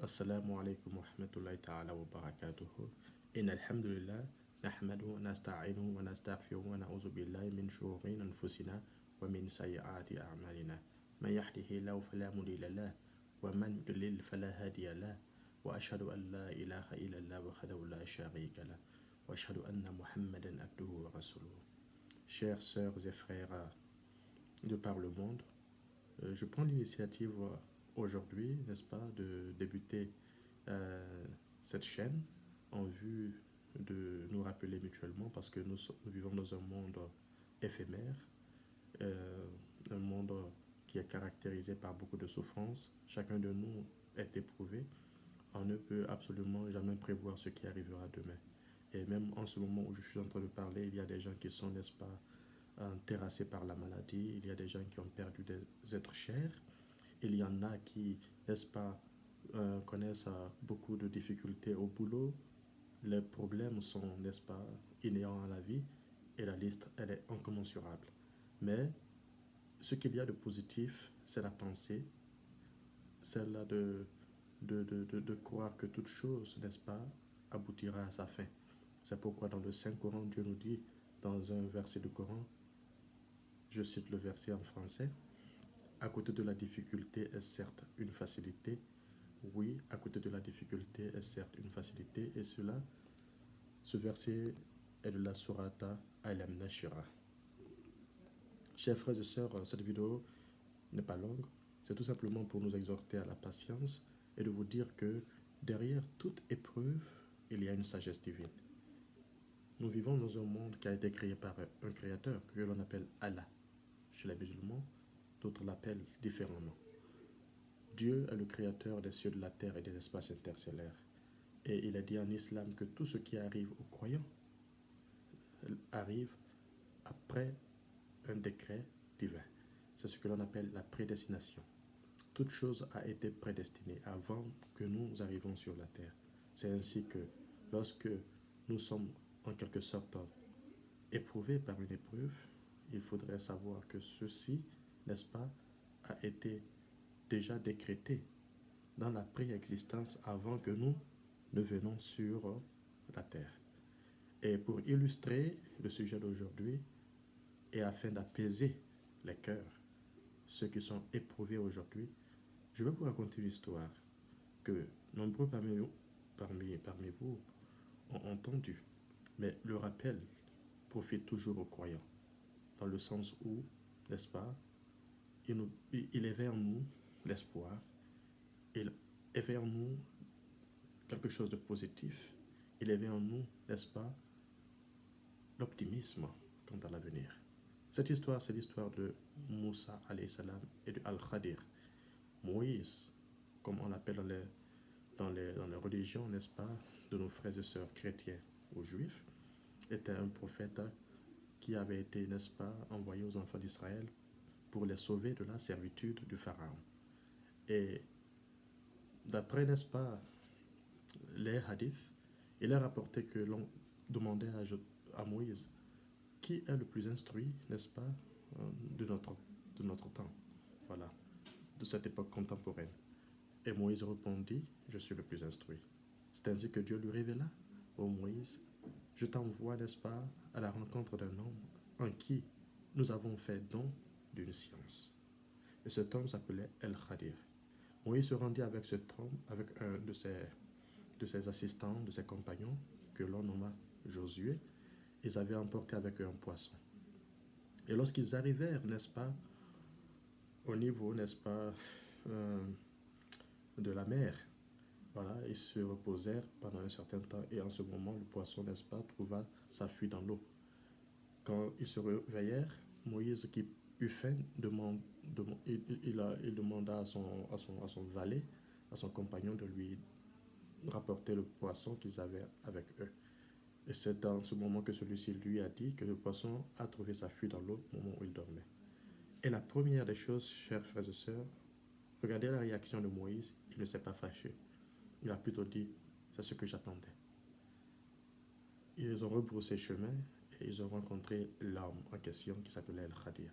السلام عليكم ورحمة الله تعالى وبركاته. إن الحمد لله نحمده ونستعينه ونستغفره ونعوذ بالله من شرور أنفسنا ومن سيئات أعمالنا. من يهده الله فلا مضل له ومن يضلل فلا هادي له وأشهد أن لا إله إلا الله وحده لا شريك له وأشهد أن محمدا عبده ورسوله. Chères sœurs et frères de par le monde, je prends l'initiative aujourd'hui, n'est-ce pas, de débuter cette chaîne en vue de nous rappeler mutuellement parce que nous vivons dans un monde éphémère, un monde qui est caractérisé par beaucoup de souffrances. Chacun de nous est éprouvé. On ne peut absolument jamais prévoir ce qui arrivera demain. Et même en ce moment où je suis en train de parler, il y a des gens qui sont, n'est-ce pas, terrassés par la maladie. Il y a des gens qui ont perdu des êtres chers. Il y en a qui, n'est-ce pas, connaissent beaucoup de difficultés au boulot. Les problèmes sont, n'est-ce pas, inhérents à la vie et la liste, elle est incommensurable. Mais ce qu'il y a de positif, c'est la pensée, celle de croire que toute chose, n'est-ce pas, aboutira à sa fin. C'est pourquoi dans le Saint-Coran, Dieu nous dit, dans un verset du Coran, je cite le verset en français, à côté de la difficulté est certes une facilité. Oui, à côté de la difficulté est certes une facilité. Et ce verset est de la sourate Al-Nashira. Chers frères et sœurs, cette vidéo n'est pas longue. C'est tout simplement pour nous exhorter à la patience et de vous dire que derrière toute épreuve, il y a une sagesse divine. Nous vivons dans un monde qui a été créé par un créateur que l'on appelle Allah. Chez les musulmans, d'autres l'appellent différemment. Dieu est le créateur des cieux, de la terre et des espaces interstellaires. Et il a dit en islam que tout ce qui arrive aux croyants arrive après un décret divin. C'est ce que l'on appelle la prédestination. Toute chose a été prédestinée avant que nous arrivions sur la terre. C'est ainsi que lorsque nous sommes en quelque sorte éprouvés par une épreuve, il faudrait savoir que ceci, n'est-ce pas, a été déjà décrété dans la préexistence avant que nous ne venons sur la terre. Et pour illustrer le sujet d'aujourd'hui et afin d'apaiser les cœurs, ceux qui sont éprouvés aujourd'hui, je vais vous raconter une histoire que nombreux parmi vous ont entendue. Mais le rappel profite toujours aux croyants, dans le sens où, n'est-ce pas, il éveille en nous l'espoir, il éveille en nous quelque chose de positif, il éveille en nous, n'est-ce pas, l'optimisme quant à l'avenir. Cette histoire, c'est l'histoire de Moussa alayhi salam et de Al-Khadir. Moïse, comme on l'appelle dans les religions, n'est-ce pas, de nos frères et sœurs chrétiens ou juifs, était un prophète qui avait été, n'est-ce pas, envoyé aux enfants d'Israël pour les sauver de la servitude du Pharaon. Et d'après, n'est-ce pas, les hadiths, il est rapporté que l'on demandait à Moïse qui est le plus instruit, n'est-ce pas, de notre temps, voilà, de cette époque contemporaine. Et Moïse répondit, je suis le plus instruit. C'est ainsi que Dieu lui révéla, ô Moïse, je t'envoie, n'est-ce pas, à la rencontre d'un homme en qui nous avons fait don d'une science. Et cet homme s'appelait El-Khadir. Moïse se rendit avec cet homme, avec un de ses assistants, de ses compagnons, que l'on nomma Josué. Ils avaient emporté avec eux un poisson. Et lorsqu'ils arrivèrent, n'est-ce pas, au niveau, n'est-ce pas, de la mer, voilà, ils se reposèrent pendant un certain temps et en ce moment, le poisson, n'est-ce pas, trouva sa fuite dans l'eau. Quand ils se réveillèrent, Moïse, qui eut faim, il demanda à son valet, à son compagnon, de lui rapporter le poisson qu'ils avaient avec eux. Et c'est dans ce moment que celui-ci lui a dit que le poisson a trouvé sa fuite dans l'eau au moment où il dormait. Et la première des choses, chers frères et sœurs, regardez la réaction de Moïse, il ne s'est pas fâché. Il a plutôt dit, c'est ce que j'attendais. Ils ont rebroussé chemin et ils ont rencontré l'homme en question qui s'appelait El-Khadir.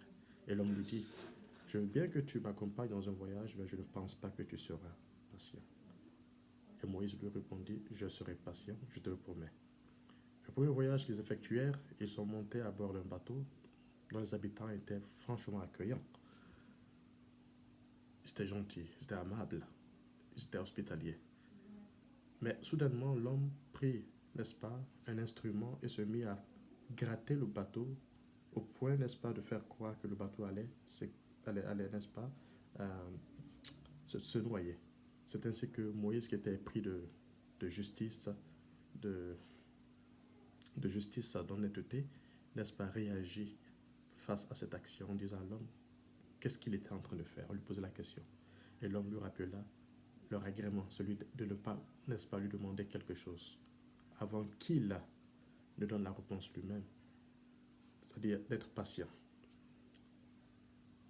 Et l'homme lui dit, je veux bien que tu m'accompagnes dans un voyage, mais je ne pense pas que tu seras patient. Et Moïse lui répondit, je serai patient, je te le promets. Le premier voyage qu'ils effectuèrent, ils sont montés à bord d'un bateau dont les habitants étaient franchement accueillants. Ils étaient gentils, ils étaient amables, ils étaient hospitaliers. Mais soudainement, l'homme prit, n'est-ce pas, un instrument et se mit à gratter le bateau au point, n'est-ce pas, de faire croire que le bateau allait n'est-ce pas, euh, se noyer. C'est ainsi que Moïse, qui était pris de justice, de, de justice d'honnêteté, n'est-ce pas, réagit face à cette action en disant à l'homme qu'est-ce qu'il était en train de faire. On lui posait la question. Et l'homme lui rappela leur agrément, celui de ne pas, n'est-ce pas, lui demander quelque chose avant qu'il ne donne la réponse lui-même, c'est-à-dire d'être patient.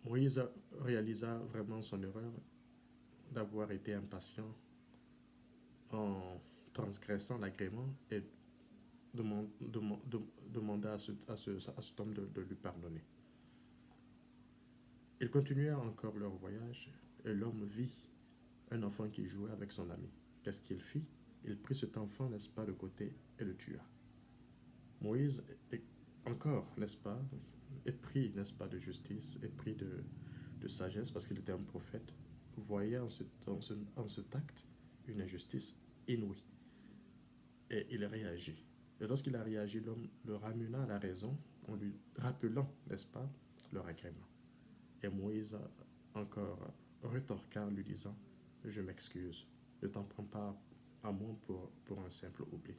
Moïse réalisa vraiment son erreur d'avoir été impatient en transgressant l'agrément et demanda à cet homme de lui pardonner. Ils continuèrent encore leur voyage et l'homme vit un enfant qui jouait avec son ami. Qu'est-ce qu'il fit? Il prit cet enfant, n'est-ce pas, de côté et le tua. Moïse, encore, n'est-ce pas, épris, n'est-ce pas, de justice, épris de sagesse, parce qu'il était un prophète, voyait en cet acte une injustice inouïe. Et il réagit. Et lorsqu'il a réagi, l'homme le ramena à la raison en lui rappelant, n'est-ce pas, leur agrément. Et Moïse encore rétorqua en lui disant, je m'excuse, ne t'en prends pas à moi pour un simple oubli.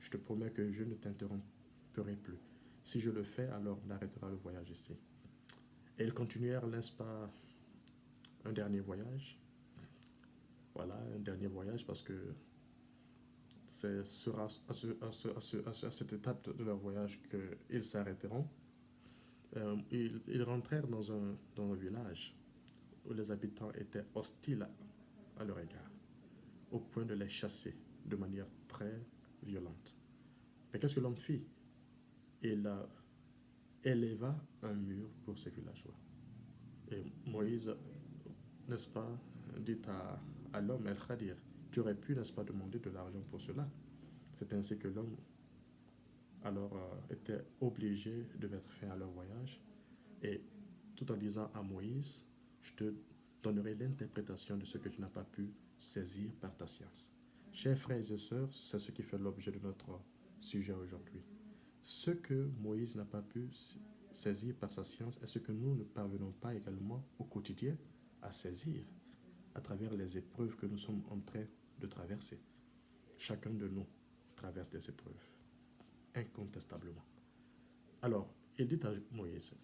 Je te promets que je ne t'interromperai plus. Si je le fais, alors on arrêtera le voyage ici. Et ils continuèrent, n'est-ce pas, un dernier voyage. Voilà, un dernier voyage parce que ce sera à cette étape de leur voyage qu'ils s'arrêteront. Ils rentrèrent dans un village où les habitants étaient hostiles à leur égard, au point de les chasser de manière très violente. Mais qu'est-ce que l'homme fit? Il éleva un mur pour ces villageois. Et Moïse, n'est-ce pas, dit à l'homme, El-Khadir, tu aurais pu, n'est-ce pas, demander de l'argent pour cela. C'est ainsi que l'homme, alors, était obligé de mettre fin à leur voyage. Et tout en disant à Moïse, je te donnerai l'interprétation de ce que tu n'as pas pu saisir par ta science. Chers frères et sœurs, c'est ce qui fait l'objet de notre sujet aujourd'hui. Ce que Moïse n'a pas pu saisir par sa science est ce que nous ne parvenons pas également au quotidien à saisir à travers les épreuves que nous sommes en train de traverser. Chacun de nous traverse des épreuves, incontestablement. Alors, il dit à Moïse,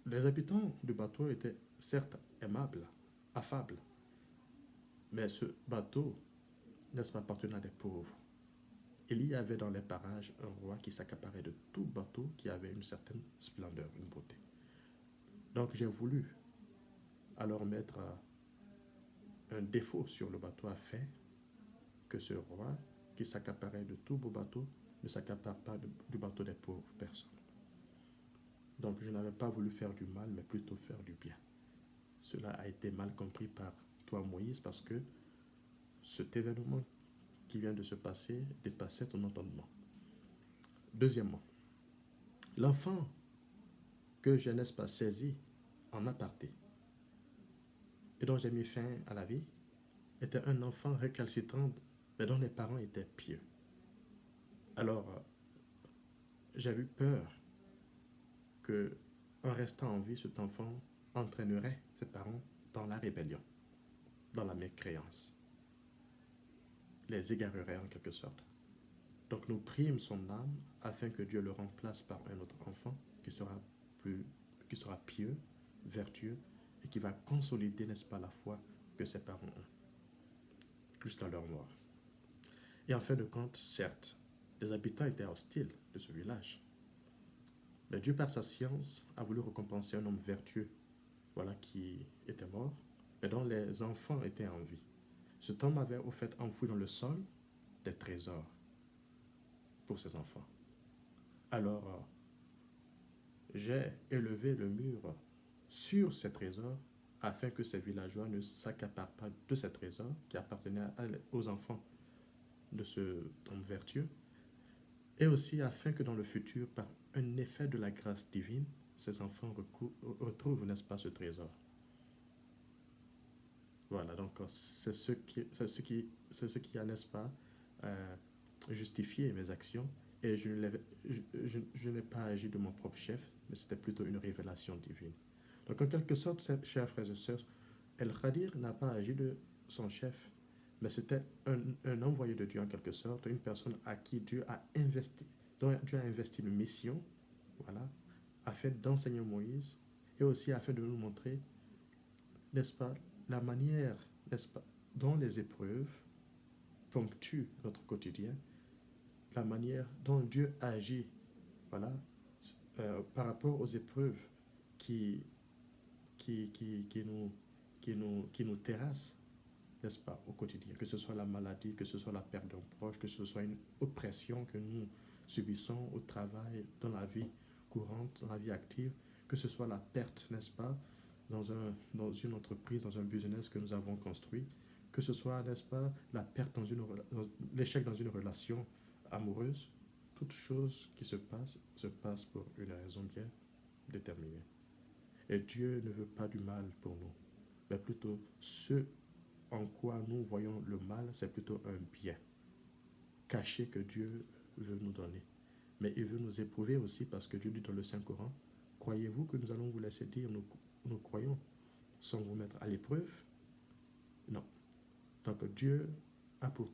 les habitants du bateau étaient certes aimables, affables, mais ce bateau, n'est-ce pas, appartenait à des pauvres. Il y avait dans les parages un roi qui s'accaparait de tout bateau qui avait une certaine splendeur, une beauté. Donc j'ai voulu alors mettre un défaut sur le bateau afin que ce roi qui s'accaparait de tout beau bateau ne s'accapare pas du bateau des pauvres personnes. Donc je n'avais pas voulu faire du mal, mais plutôt faire du bien. Cela a été mal compris par toi, Moïse, parce que cet événement qui vient de se passer dépassait ton entendement. Deuxièmement, l'enfant que je n'ai pas saisi en aparté et dont j'ai mis fin à la vie était un enfant récalcitrant, mais dont les parents étaient pieux. Alors, j'ai eu peur que, en restant en vie, cet enfant entraînerait ses parents dans la rébellion, dans la mécréance, les égarerait en quelque sorte. Donc nous prîmes son âme afin que Dieu le remplace par un autre enfant qui sera pieux, vertueux et qui va consolider, n'est-ce pas, la foi que ses parents ont jusqu'à leur mort. Et en fin de compte, certes, les habitants étaient hostiles de ce village. Mais Dieu, par sa science, a voulu récompenser un homme vertueux, voilà, qui était mort, mais dont les enfants étaient en vie. Cet homme avait au fait enfoui dans le sol des trésors pour ses enfants. Alors, j'ai élevé le mur sur ces trésors afin que ces villageois ne s'accaparent pas de ces trésors qui appartenaient aux enfants de ce homme vertueux, et aussi afin que dans le futur, par un effet de la grâce divine, ces enfants retrouvent, n'est-ce pas, ce trésor. Voilà, donc c'est ce qui a, n'est-ce pas, justifié mes actions, et je n'ai pas agi de mon propre chef, mais c'était plutôt une révélation divine. Donc en quelque sorte, chers frères et sœurs, El Khadir n'a pas agi de son chef, mais c'était un envoyé de Dieu en quelque sorte, une personne à qui Dieu a investi, dont Dieu a investi une mission, voilà, afin d'enseigner Moïse, et aussi afin de nous montrer, n'est-ce pas, la manière, n'est-ce pas, dont les épreuves ponctuent notre quotidien, la manière dont Dieu agit, voilà, par rapport aux épreuves qui, qui, qui, qui, nous, qui nous terrassent, n'est-ce pas, au quotidien, que ce soit la maladie, que ce soit la perte d'un proche, que ce soit une oppression que nous subissons au travail, dans la vie courante, dans la vie active, que ce soit la perte, n'est-ce pas, dans une entreprise, dans un business que nous avons construit, que ce soit, n'est-ce pas, la perte l'échec dans une relation amoureuse, toute chose qui se passe pour une raison bien déterminée. Et Dieu ne veut pas du mal pour nous, mais plutôt ce en quoi nous voyons le mal, c'est plutôt un bien caché que Dieu veut nous donner. Mais il veut nous éprouver aussi parce que Dieu dit dans le Saint-Coran, croyez-vous que nous allons vous laisser dire nous croyons sans vous mettre à l'épreuve? Non. Donc Dieu a pour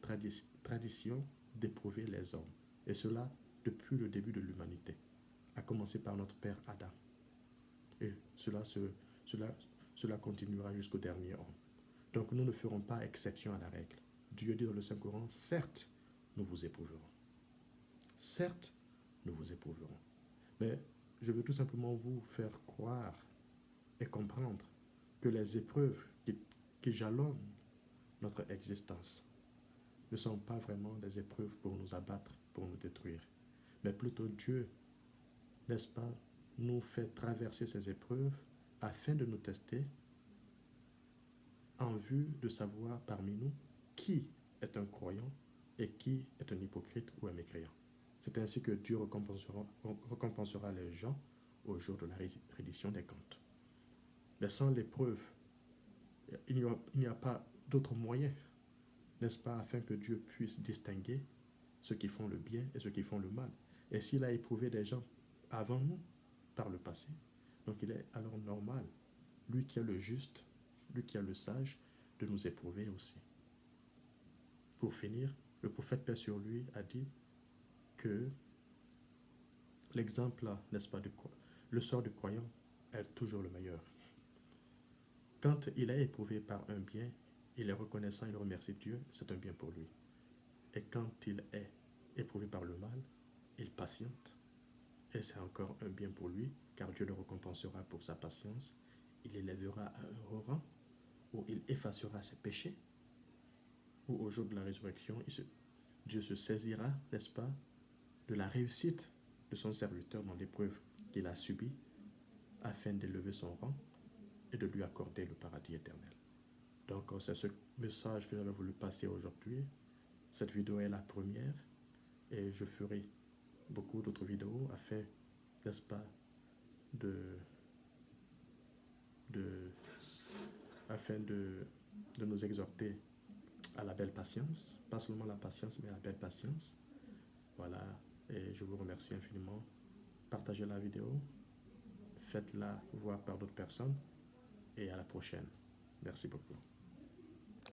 tradition d'éprouver les hommes. Et cela depuis le début de l'humanité, à commencer par notre père Adam. Et cela continuera jusqu'au dernier homme. Donc nous ne ferons pas exception à la règle. Dieu dit dans le Saint-Coran, certes, nous vous éprouverons. Certes, nous vous éprouverons. Mais je veux tout simplement vous faire croire et comprendre que les épreuves qui jalonnent notre existence ne sont pas vraiment des épreuves pour nous abattre, pour nous détruire. Mais plutôt Dieu, n'est-ce pas, nous fait traverser ces épreuves afin de nous tester en vue de savoir parmi nous qui est un croyant et qui est un hypocrite ou un mécréant. C'est ainsi que Dieu récompensera les gens au jour de la reddition des comptes. Mais sans l'épreuve, il n'y a pas d'autre moyen, n'est-ce pas, afin que Dieu puisse distinguer ceux qui font le bien et ceux qui font le mal. Et s'il a éprouvé des gens avant nous, par le passé, donc il est alors normal, lui qui est le juste, lui qui est le sage, de nous éprouver aussi. Pour finir, le prophète, paix sur lui, a dit que l'exemple, n'est-ce pas, le sort du croyant est toujours le meilleur. Quand il est éprouvé par un bien, il est reconnaissant, il remercie Dieu, c'est un bien pour lui. Et quand il est éprouvé par le mal, il patiente, et c'est encore un bien pour lui, car Dieu le récompensera pour sa patience. Il élèvera à un haut rang, où il effacera ses péchés, où au jour de la résurrection, Dieu se saisira, n'est-ce pas, de la réussite de son serviteur dans l'épreuve qu'il a subie, afin d'élever son rang et de lui accorder le paradis éternel. Donc c'est ce message que j'avais voulu passer aujourd'hui. Cette vidéo est la première, et je ferai beaucoup d'autres vidéos afin, n'est-ce pas, afin de nous exhorter à la belle patience, pas seulement la patience, mais la belle patience. Voilà, et je vous remercie infiniment. Partagez la vidéo, faites-la voir par d'autres personnes, et à la prochaine. Merci beaucoup.